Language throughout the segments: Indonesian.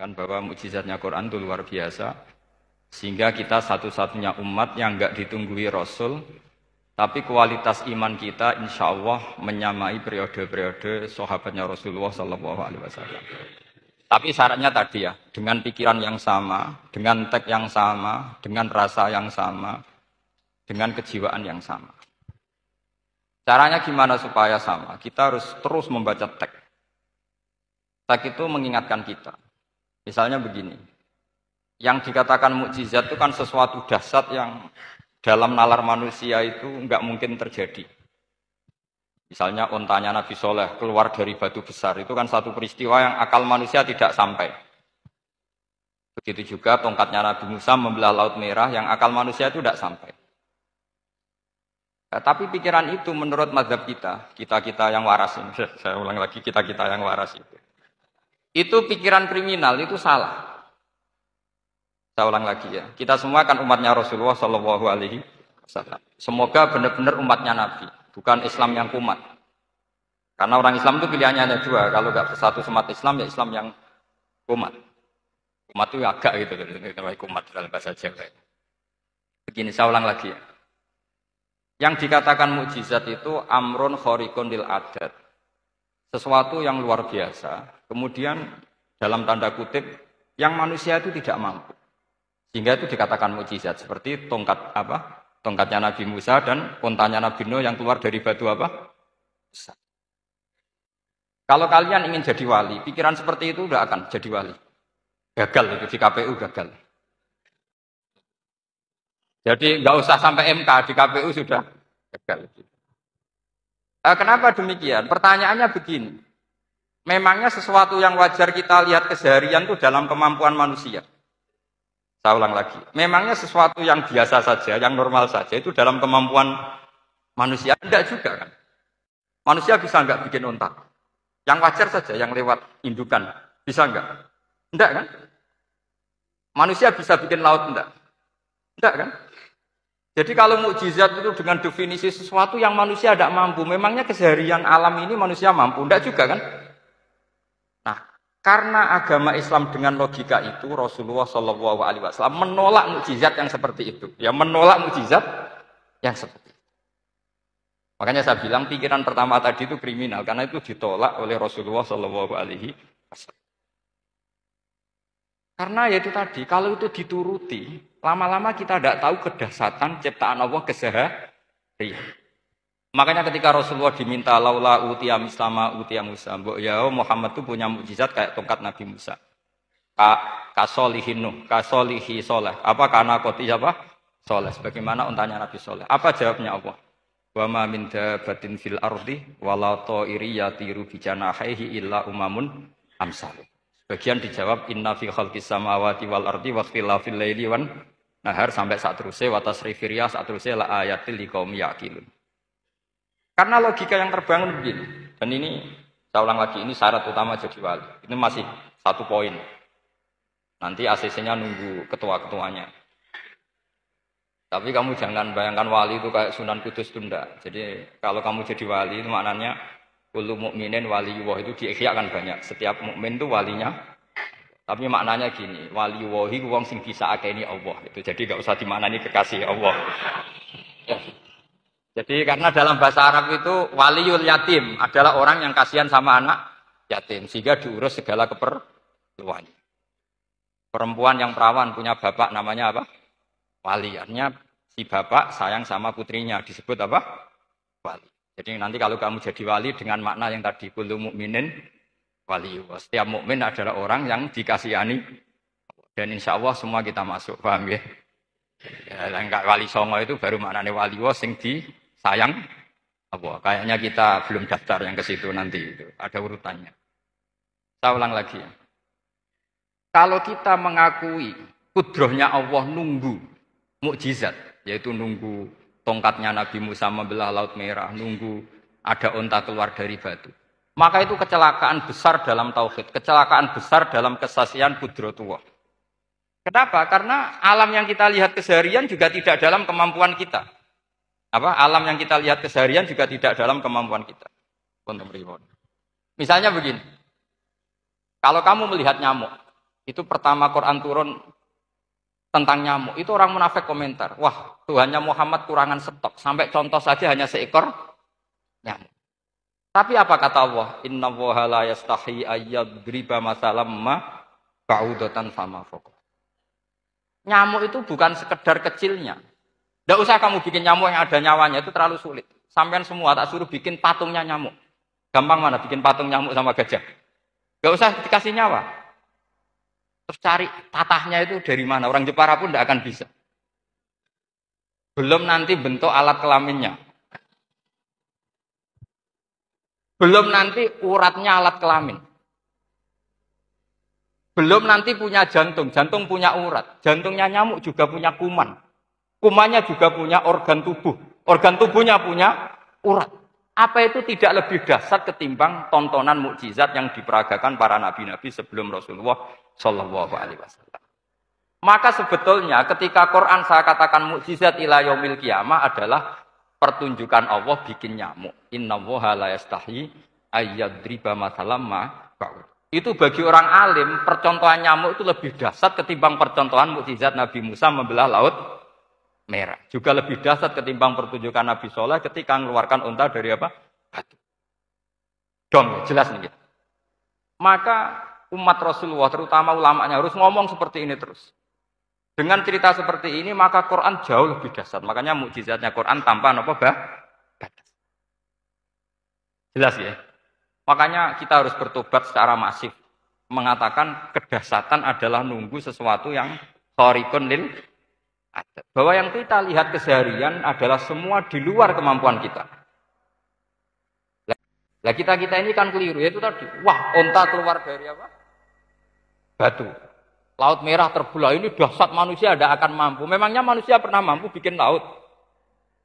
kan bahwa mukjizatnya Quran itu luar biasa. Sehingga kita satu-satunya umat yang enggak ditunggui Rasul, tapi kualitas iman kita insya Allah menyamai periode-periode sahabatnya Rasulullah Sallallahu Alaihi Wasallam. Tapi syaratnya tadi ya, dengan pikiran yang sama, dengan teks yang sama, dengan rasa yang sama, dengan kejiwaan yang sama. Caranya gimana supaya sama? Kita harus terus membaca teks. Teks itu mengingatkan kita. Misalnya begini, yang dikatakan mukjizat itu kan sesuatu dahsyat yang dalam nalar manusia itu enggak mungkin terjadi. Misalnya ontanya Nabi Soleh keluar dari batu besar, itu kan satu peristiwa yang akal manusia tidak sampai. Begitu juga tongkatnya Nabi Musa membelah Laut Merah, yang akal manusia itu tidak sampai. Nah, tapi pikiran itu menurut mazhab kita yang waras ini, saya ulang lagi, kita yang waras itu pikiran kriminal, itu salah. Saya ulang lagi ya, kita semua kan umatnya Rasulullah Shallallahu Alaihi Wasallam. Semoga benar-benar umatnya Nabi, bukan Islam yang kumat. Karena orang Islam itu pilihannya hanya dua, kalau nggak bersatu semat Islam ya Islam yang kumat. Kumat itu agak gitu, kumat dalam bahasa Jawa. Begini, saya ulang lagi ya. Yang dikatakan mukjizat itu amrun khariqun lil adat. Sesuatu yang luar biasa, kemudian dalam tanda kutip yang manusia itu tidak mampu. Sehingga itu dikatakan mukjizat, seperti tongkatnya Nabi Musa dan ontanya Nabi Nuh yang keluar dari batu apa? Besar. Kalau kalian ingin jadi wali, pikiran seperti itu udah akan jadi wali. Gagal itu di KPU gagal. Jadi nggak usah sampai MK, di KPU sudah gagal. Kenapa demikian? Pertanyaannya begini. Memangnya sesuatu yang wajar kita lihat keseharian itu dalam kemampuan manusia? Saya ulang lagi. Memangnya sesuatu yang biasa saja, yang normal saja itu dalam kemampuan manusia? Tidak juga kan? Manusia bisa nggak bikin unta? Yang wajar saja, yang lewat indukan. Bisa nggak? Tidak kan? Manusia bisa bikin laut enggak? Enggak kan? Jadi kalau mukjizat itu dengan definisi sesuatu yang manusia tidak mampu, memangnya keseharian alam ini manusia mampu? Enggak juga kan? Nah, karena agama Islam dengan logika itu, Rasulullah Shallallahu Alaihi Wasallam menolak mukjizat yang seperti itu. Ya, menolak mukjizat yang seperti itu. Makanya saya bilang pikiran pertama tadi itu kriminal, karena itu ditolak oleh Rasulullah Shallallahu Alaihi Wasallam. Karena ya itu tadi, kalau itu dituruti, lama-lama kita tidak tahu kedahsyatan ciptaan Allah keseharian. Makanya ketika Rasulullah diminta laula utiya mislama utiya Musa, mbok ya Muhammad itu punya mukjizat kayak tongkat Nabi Musa. Kasolihin Nuh, kasolihi soleh. Apa karena koti apa? Soleh. Sebagaimana untanya Nabi Soleh. Apa jawabnya Allah? Wa ma min dabatin fil ardi wala ta'iri yatiru bi janahihi illa umamun amsal. Bagian dijawab inna fi khalqis samawati wal ardi wa ikhtilafil laili wan nahar sampai saat terusnya wa tasrifir riyah saat terusnya la ayatil liqaumi yaqilun. Karena logika yang terbangun begini. Dan ini saya ulang lagi, ini syarat utama jadi wali. Ini masih satu poin. Nanti ACC-nya nunggu ketua-ketuanya. Tapi kamu jangan bayangkan wali itu kayak Sunan Kudus tunda. Jadi kalau kamu jadi wali itu maknanya kullu mukminin waliyullah itu diikhyakan banyak. Setiap mukmin itu walinya. Tapi maknanya gini, waliyullahi wong sing bisa akeni Allah. Itu jadi enggak usah dimaknani kekasih Allah. Jadi karena dalam bahasa Arab itu waliyul yatim adalah orang yang kasihan sama anak yatim sehingga diurus segala keperluannya. Perempuan yang perawan punya bapak namanya apa? Wali. Artinya si bapak sayang sama putrinya disebut apa? Wali. Jadi nanti kalau kamu jadi wali dengan makna yang tadi kullu mukminin waliyullah. Setiap mukmin adalah orang yang dikasihani dan insya Allah semua kita masuk, paham ya? Ya, enggak wali songo itu baru maknanya waliyullah sing disayang Allah. Kayaknya kita belum daftar yang ke situ nanti itu. Ada urutannya. Saya ulang lagi ya. Kalau kita mengakui kudrohnya Allah nunggu mukjizat, yaitu nunggu tongkatnya Nabi Musa membelah Laut Merah, nunggu ada unta keluar dari batu. Maka itu kecelakaan besar dalam tauhid, kecelakaan besar dalam kesaksian kudratullah. Kenapa? Karena alam yang kita lihat keseharian juga tidak dalam kemampuan kita. Alam yang kita lihat keseharian juga tidak dalam kemampuan kita. Misalnya begini, kalau kamu melihat nyamuk, Itu pertama Quran turun tentang nyamuk. Itu orang munafik komentar, wah Tuhannya Muhammad kurangan stok. Sampai contoh saja hanya seekor nyamuk. Tapi apa kata Allah? Inna woha la yastahi ayyadriba masalam ma ba'udatan fama fawqa. Nyamuk itu bukan sekedar kecilnya. Tidak usah kamu bikin nyamuk yang ada nyawanya, itu terlalu sulit. Sampai semua tak suruh bikin patungnya nyamuk. Gampang mana bikin patung nyamuk sama gajah? Gak usah dikasih nyawa. Terus cari tatahnya itu dari mana. Orang Jepara pun tidak akan bisa. Belum nanti bentuk alat kelaminnya. Belum nanti uratnya alat kelamin. Belum nanti punya jantung. Jantung punya urat. Jantungnya nyamuk juga punya kuman. Kumannya juga punya organ tubuh. Organ tubuhnya punya urat. Apa itu tidak lebih dahsyat ketimbang tontonan mukjizat yang diperagakan para nabi-nabi sebelum Rasulullah Shallallahu Alaihi Wasallam. Maka sebetulnya ketika Quran saya katakan mukjizat ila yaumil qiyamah adalah pertunjukan Allah bikin nyamuk. Innallaha la yastahi ayyadriba mathalam ma ba'ud. Itu bagi orang alim, percontohan nyamuk itu lebih dahsyat ketimbang percontohan mukjizat Nabi Musa membelah laut merah. Juga lebih dahsyat ketimbang pertunjukan Nabi Soleh ketika mengeluarkan unta dari apa? Batu. Dong, jelas nih. Maka umat Rasulullah, terutama ulamanya harus ngomong seperti ini terus. Dengan cerita seperti ini, maka Quran jauh lebih dahsyat. Makanya mukjizatnya Quran tanpa apa batas. Jelas ya? Makanya kita harus bertobat secara masif. Mengatakan kedahsyatan adalah nunggu sesuatu yang khariqun lil adat. Bahwa yang kita lihat keseharian adalah semua di luar kemampuan kita. Lah kita ini kan keliru. Yaitu tadi, wah onta keluar dari apa? Batu. Laut merah terbelah, ini dahsyat manusia tidak akan mampu. Memangnya manusia pernah mampu bikin laut?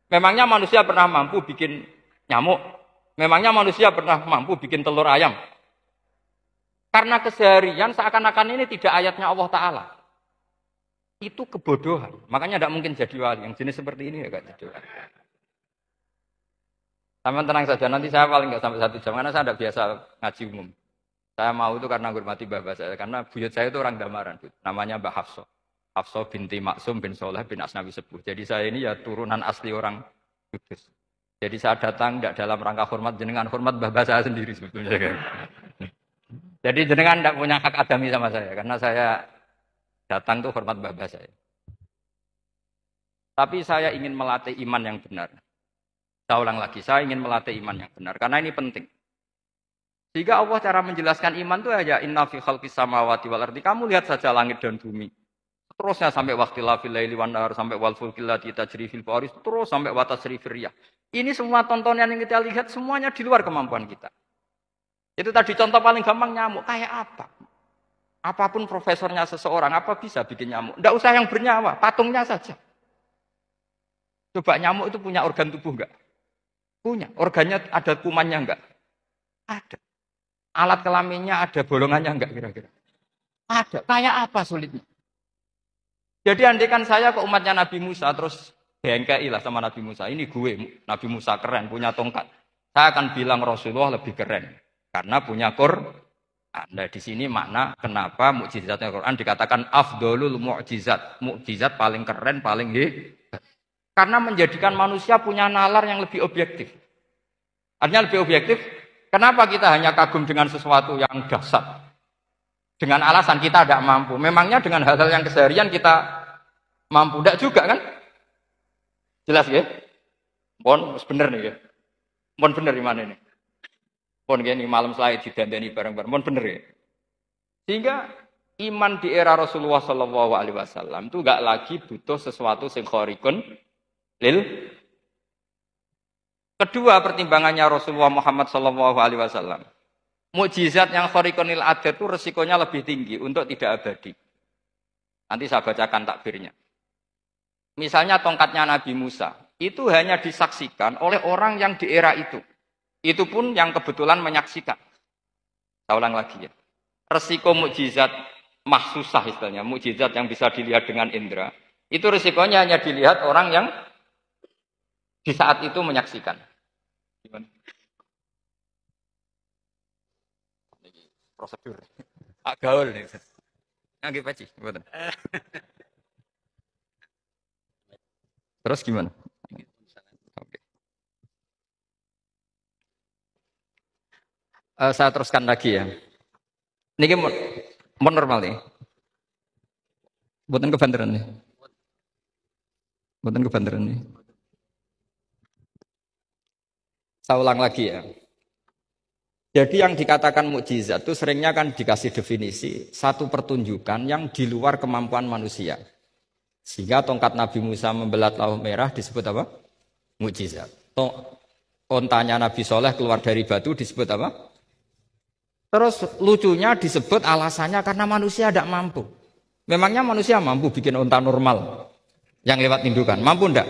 Memangnya manusia pernah mampu bikin nyamuk? Memangnya manusia pernah mampu bikin telur ayam? Karena keseharian seakan-akan ini tidak ayatnya Allah Ta'ala. Itu kebodohan. Makanya tidak mungkin jadi wali. Yang jenis seperti ini ya gak jadi wali. Sama tenang saja, nanti saya paling nggak sampai 1 jam. Karena saya tidak biasa ngaji umum. Saya mau itu karena hormati bapak saya. Karena buyut saya itu orang Damaran. Namanya Mbak Hafsah. Hafsah binti Maksum bin Soleh bin Asnawi Sepuh. Jadi saya ini ya turunan asli orang Kudus. Jadi saya datang tidak dalam rangka hormat jenengan. Hormat bapak saya sendiri sebetulnya. Jadi jenengan tidak punya hak adami sama saya. Karena saya datang tuh hormat bapak saya. Tapi saya ingin melatih iman yang benar. Saya ulang lagi. Saya ingin melatih iman yang benar. Karena ini penting. Sehingga Allah cara menjelaskan iman itu aja inna fi khalqis samawati wal ardi. Kamu lihat saja langit dan bumi. Terusnya sampai waqtilafil laili wan nahar sampai wal fulkil lati tajri fil bahri terus sampai wa tasrifir riyah. Ini semua tontonan yang kita lihat semuanya di luar kemampuan kita. Itu tadi contoh paling gampang nyamuk kayak apa? Apapun profesornya seseorang apa bisa bikin nyamuk? Enggak usah yang bernyawa, patungnya saja. Coba nyamuk itu punya organ tubuh enggak? Punya. Organnya ada kumannya enggak? Ada. Alat kelaminnya ada bolongannya enggak kira-kira? Ada. Kayak apa sulitnya? Jadi andaikan saya ke umatnya Nabi Musa terus bengkai lah sama Nabi Musa. Ini gue, Nabi Musa keren, punya tongkat. Saya akan bilang Rasulullah lebih keren karena punya Quran. Nah di sini makna kenapa mukjizatnya Quran dikatakan afdolul mukjizat. Mukjizat paling keren, paling hebat. Karena menjadikan manusia punya nalar yang lebih objektif. Artinya lebih objektif. Kenapa kita hanya kagum dengan sesuatu yang dahsyat? Dengan alasan kita tidak mampu. Memangnya dengan hal-hal yang keseharian kita mampu? Tidak juga kan? Jelas ya? Pon bener nih ya? Pon bener di mana ini? Pon gini malam selai didandani bareng-bareng. Pon bener ya? Sehingga iman di era Rasulullah Shallallahu Alaihi Wasallam itu nggak lagi butuh sesuatu yang khariqun lil. Kedua pertimbangannya Rasulullah Muhammad Shallallahu Alaihi Wasallam, mukjizat yang khariqunil adat itu resikonya lebih tinggi untuk tidak abadi. Nanti saya bacakan takbirnya. Misalnya tongkatnya Nabi Musa itu hanya disaksikan oleh orang yang di era itu. Itu pun yang kebetulan menyaksikan. Saya ulang lagi ya. Resiko mukjizat mahsusah istilahnya, mukjizat yang bisa dilihat dengan indera, itu resikonya hanya dilihat orang yang di saat itu menyaksikan. Gimana? Ini prosedur. Gaul nih. Nggih peci, mboten. Terus gimana? Oke. Saya teruskan lagi ya. Niki mau normal nih. Mboten kebanteran nih. Mboten kebanteran nih. Saya ulang lagi ya. Jadi yang dikatakan mukjizat itu seringnya kan dikasih definisi satu pertunjukan yang di luar kemampuan manusia. Sehingga tongkat Nabi Musa membelah Laut Merah disebut apa? Mukjizat. Ontanya Nabi Soleh keluar dari batu disebut apa? Terus lucunya disebut alasannya karena manusia tidak mampu. Memangnya manusia mampu bikin onta normal yang lewat indukan? Mampu enggak?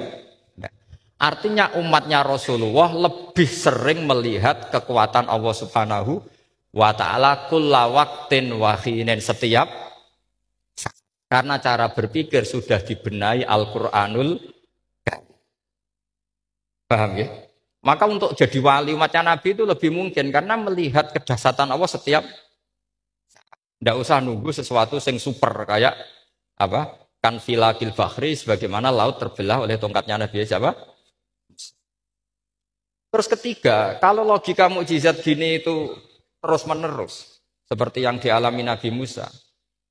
Artinya umatnya Rasulullah lebih sering melihat kekuatan Allah Subhanahu wa ta'ala kulla waqtin wa hinin setiap karena cara berpikir sudah dibenahi Al-Qur'anul Karim. Paham ya? Maka untuk jadi wali umatnya Nabi itu lebih mungkin karena melihat kedahsyatan Allah setiap tidak usah nunggu sesuatu yang super kayak apa? Kan filakil bakhri sebagaimana laut terbelah oleh tongkatnya Nabi siapa? Terus ketiga, kalau logika mukjizat gini itu terus-menerus, seperti yang dialami Nabi Musa,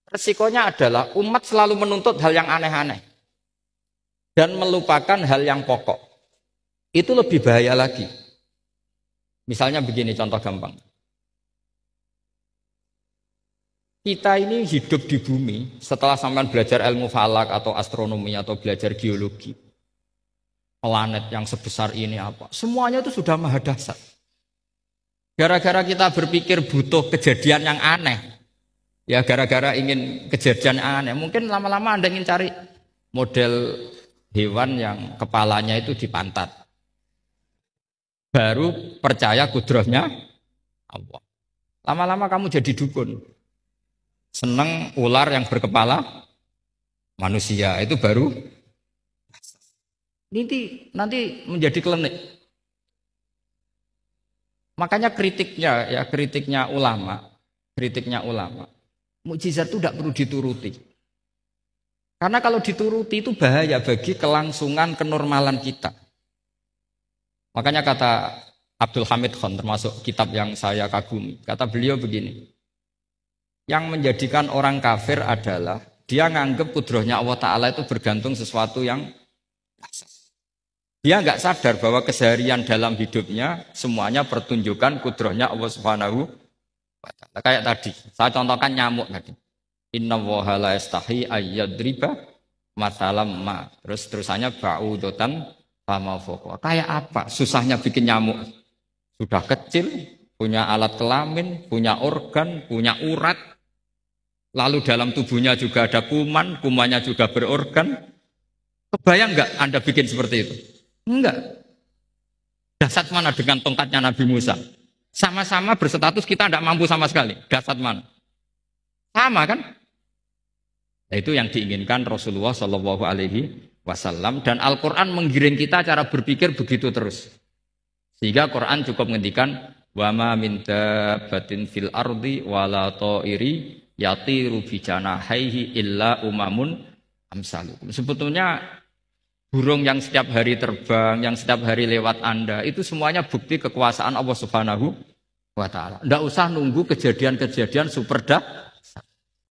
resikonya adalah umat selalu menuntut hal yang aneh-aneh dan melupakan hal yang pokok. Itu lebih bahaya lagi. Misalnya begini contoh gampang. Kita ini hidup di bumi setelah sampean belajar ilmu falak atau astronomi atau belajar geologi. Planet yang sebesar ini apa? Semuanya itu sudah maha dahsyat. Gara-gara kita berpikir butuh kejadian yang aneh. Ya gara-gara ingin kejadian yang aneh. Mungkin lama-lama Anda ingin cari model hewan yang kepalanya itu di pantat. Baru percaya kudrahnya Allah. Lama-lama kamu jadi dukun. Seneng ular yang berkepala manusia. Itu baru nanti menjadi klinik. Makanya kritiknya ulama, mukjizat itu tidak perlu dituruti. Karena kalau dituruti itu bahaya bagi kelangsungan kenormalan kita. Makanya kata Abdul Hamid Khan termasuk kitab yang saya kagumi, kata beliau begini. Yang menjadikan orang kafir adalah dia nganggep kudrahnya Allah Ta'ala itu bergantung sesuatu yang dia nggak sadar bahwa keseharian dalam hidupnya semuanya pertunjukan kudrahnya Allah Subhanahu wa ta'ala. Kayak tadi, saya contohkan nyamuk tadi. Inna woha la yastahi ayyadriba mathalam ma. Terusannya ba'udotan fama fokwa. Kayak apa? Susahnya bikin nyamuk. Sudah kecil, punya alat kelamin, punya organ, punya urat. Lalu dalam tubuhnya juga ada kuman, kumannya juga berorgan. Kebayang nggak Anda bikin seperti itu? Enggak. Dahsyat mana dengan tongkatnya Nabi Musa? Sama-sama berstatus kita tidak mampu sama sekali. Dahsyat mana? Sama kan? Nah, itu yang diinginkan Rasulullah Shallallahu Alaihi Wasallam dan Al-Quran menggiring kita cara berpikir begitu terus. Sehingga Quran cukup menghentikan wama minta batin fil ardi wala ta'iri yatiru bijanahaihi illa umamun amsalukum. Sebetulnya burung yang setiap hari terbang, yang setiap hari lewat Anda, itu semuanya bukti kekuasaan Allah Subhanahu wa ta'ala. Tidak usah nunggu kejadian-kejadian super